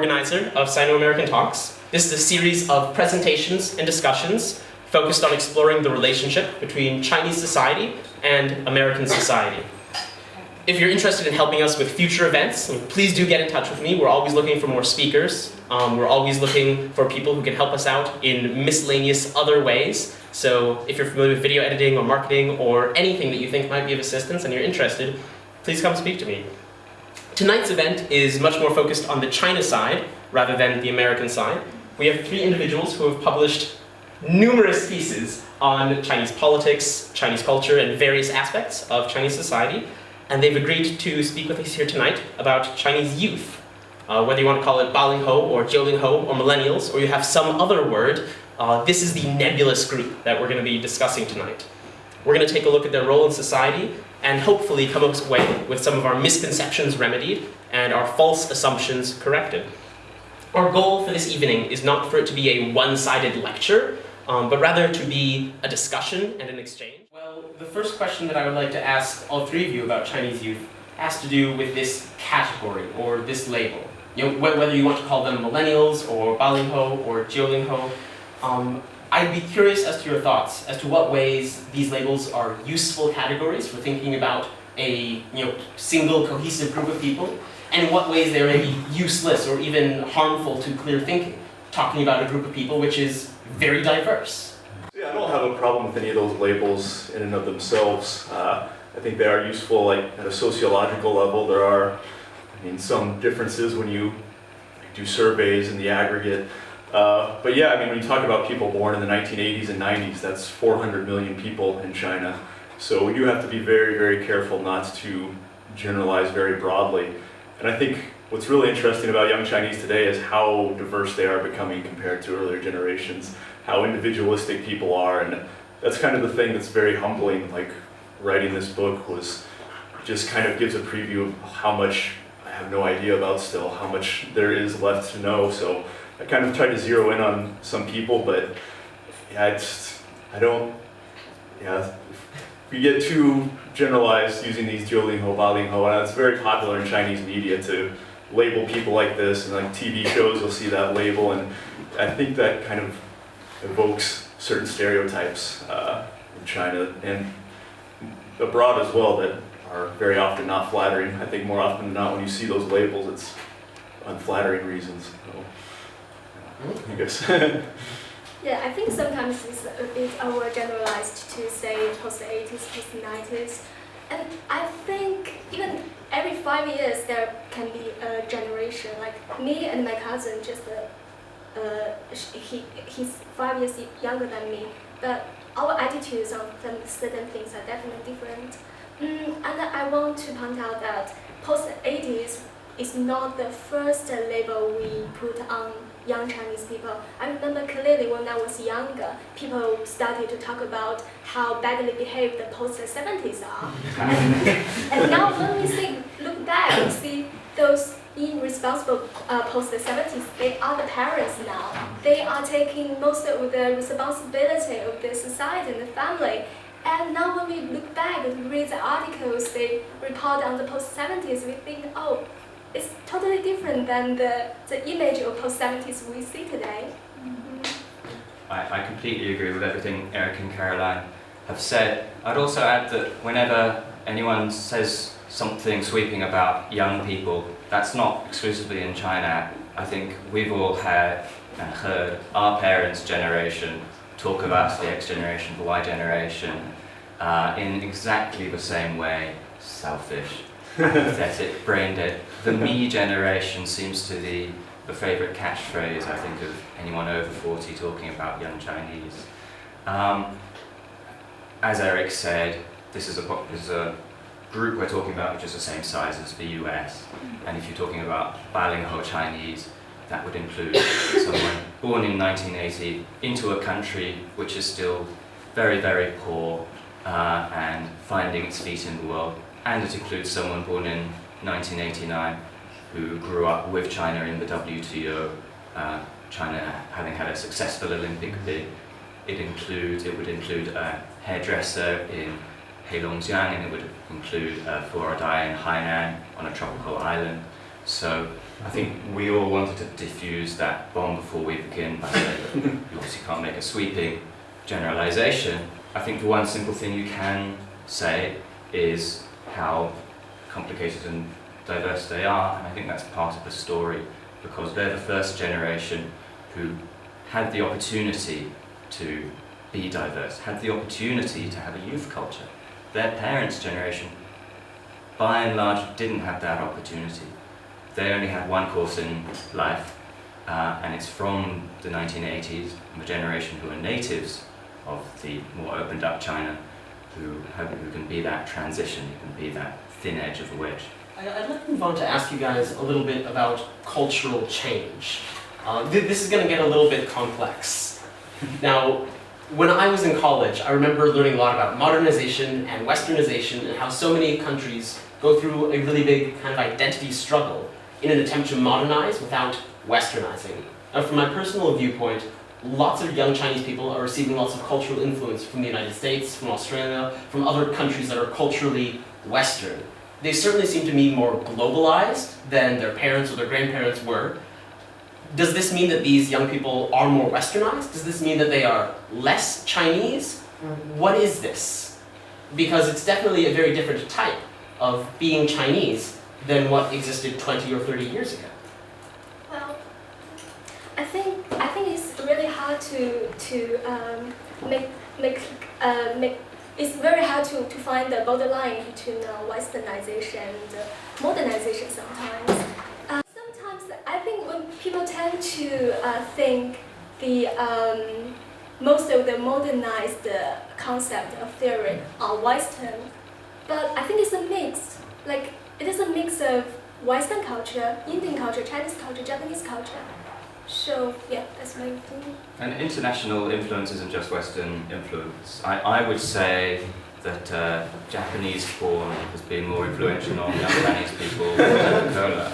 organizer of Sino-American Talks. This is a series of presentations and discussions focused on exploring the relationship between Chinese society and American society. If you're interested in helping us with future events, please do get in touch with me. We're always looking for more speakers. We're always looking for people who can help us out in miscellaneous other ways. So if you're familiar with video editing or marketing or anything that you think might be of assistance and you're interested, please come speak to me. Tonight's event is much more focused on the China side rather than the American side. We have 3 individuals who have published numerous pieces on Chinese politics, Chinese culture, and various aspects of Chinese society. And they've agreed to speak with us here tonight about Chinese youth. Whether you want to call it Balingho or Jiulingho or millennials, or you have some other word, this is the nebulous group that we're going to be discussing tonight. We're going to take a look at their role in society and hopefully come away with some of our misconceptions remedied and our false assumptions corrected. Our goal for this evening is not for it to be a one-sided lecture, but rather to be a discussion and an exchange. Well, the first question that I would like to ask all 3 of you about Chinese youth has to do with this category or this label. You know, whether you want to call them millennials or Balingho or Jiulingho, I'd be curious as to your thoughts as to what ways these labels are useful categories for thinking about a single cohesive group of people, and in what ways they may be useless or even harmful to clear thinking, talking about a group of people which is very diverse. Yeah, I don't have a problem with any of those labels in and of themselves. I think they are useful, like at a sociological level. There are, some differences when you do surveys in the aggregate. But yeah, when you talk about people born in the 1980s and 90s, that's 400 million people in China. So we do have to be very, very careful not to generalize very broadly. And I think what's really interesting about young Chinese today is how diverse they are becoming compared to earlier generations, how individualistic people are, and that's kind of the thing that's very humbling. Like writing this book was just kind of gives a preview of how much I have no idea about still, how much there is left to know. So I kind of tried to zero in on some people, but yeah, if you get too generalized using these Jiulingho, Balingho, and it's very popular in Chinese media to label people like this, and like TV shows you'll see that label, and I think that kind of evokes certain stereotypes in China and abroad as well that are very often not flattering. I think more often than not when you see those labels it's unflattering reasons. So, I guess. Yeah, I think sometimes it's a bit overgeneralized to say post-80s, post-90s. And I think even every 5 years there can be a generation. Like me and my cousin, he's 5 years younger than me, but our attitudes on certain things are definitely different. And I want to point out that post-80s is not the first label we put on young Chinese people. I remember clearly when I was younger, people started to talk about how badly behaved the post-70s are. and now when we look back, we see those irresponsible post-70s, they are the parents now. They are taking most of the responsibility of the society and the family. And now when we look back and read the articles they report on the post-70s, we think, oh, it's totally different than the image of post-70s we see today. I completely agree with everything Eric and Karoline have said. I'd also add that whenever anyone says something sweeping about young people, that's not exclusively in China. I think we've all had and heard our parents' generation talk about the X generation, the Y generation, in exactly the same way. Selfish, pathetic, brain dead. The me generation seems to be the favourite catchphrase, I think, of anyone over 40 talking about young Chinese. As Eric said, this is a group we're talking about which is the same size as the US. And if you're talking about Balingho Chinese, that would include someone born in 1980 into a country which is still very, very poor and finding its feet in the world. And it includes someone born in 1989 who grew up with China in the WTO, China having had a successful Olympic bid. It would include a hairdresser in Heilongjiang, and it would include a Floridai in Hainan on a tropical island. So I think we all wanted to diffuse that bomb before we begin by saying that you obviously can't make a sweeping generalization. I think the one simple thing you can say is how complicated and diverse they are, and I think that's part of the story, because they're the first generation who had the opportunity to be diverse, had the opportunity to have a youth culture. Their parents' generation, by and large, didn't have that opportunity. They only had one course in life, and it's from the 1980s, the generation who are natives of the more opened up China, who can be that transition, who can be that thin edge of the wedge. I'd like to move on to ask you guys a little bit about cultural change. This is going to get a little bit complex. Now, when I was in college, I remember learning a lot about modernization and westernization and how so many countries go through a really big kind of identity struggle in an attempt to modernize without westernizing. Now, from my personal viewpoint, lots of young Chinese people are receiving lots of cultural influence from the United States, from Australia, from other countries that are culturally Western. They certainly seem to me more globalized than their parents or their grandparents were. Does this mean that these young people are more westernized? Does this mean that they are less Chinese? What is this? Because it's definitely a very different type of being Chinese than what existed 20 or 30 years ago. Well, I think it's really hard to make. It's very hard to find the borderline between westernization and modernization sometimes. Sometimes I think when people tend to think the most of the modernized concept of theory are Western, but I think it's a mix. Like it is a mix of Western culture, Indian culture, Chinese culture, Japanese culture. So yeah, that's my opinion. And international influence isn't just Western influence. I would say that Japanese porn has been more influential on young Chinese people than Coca-Cola.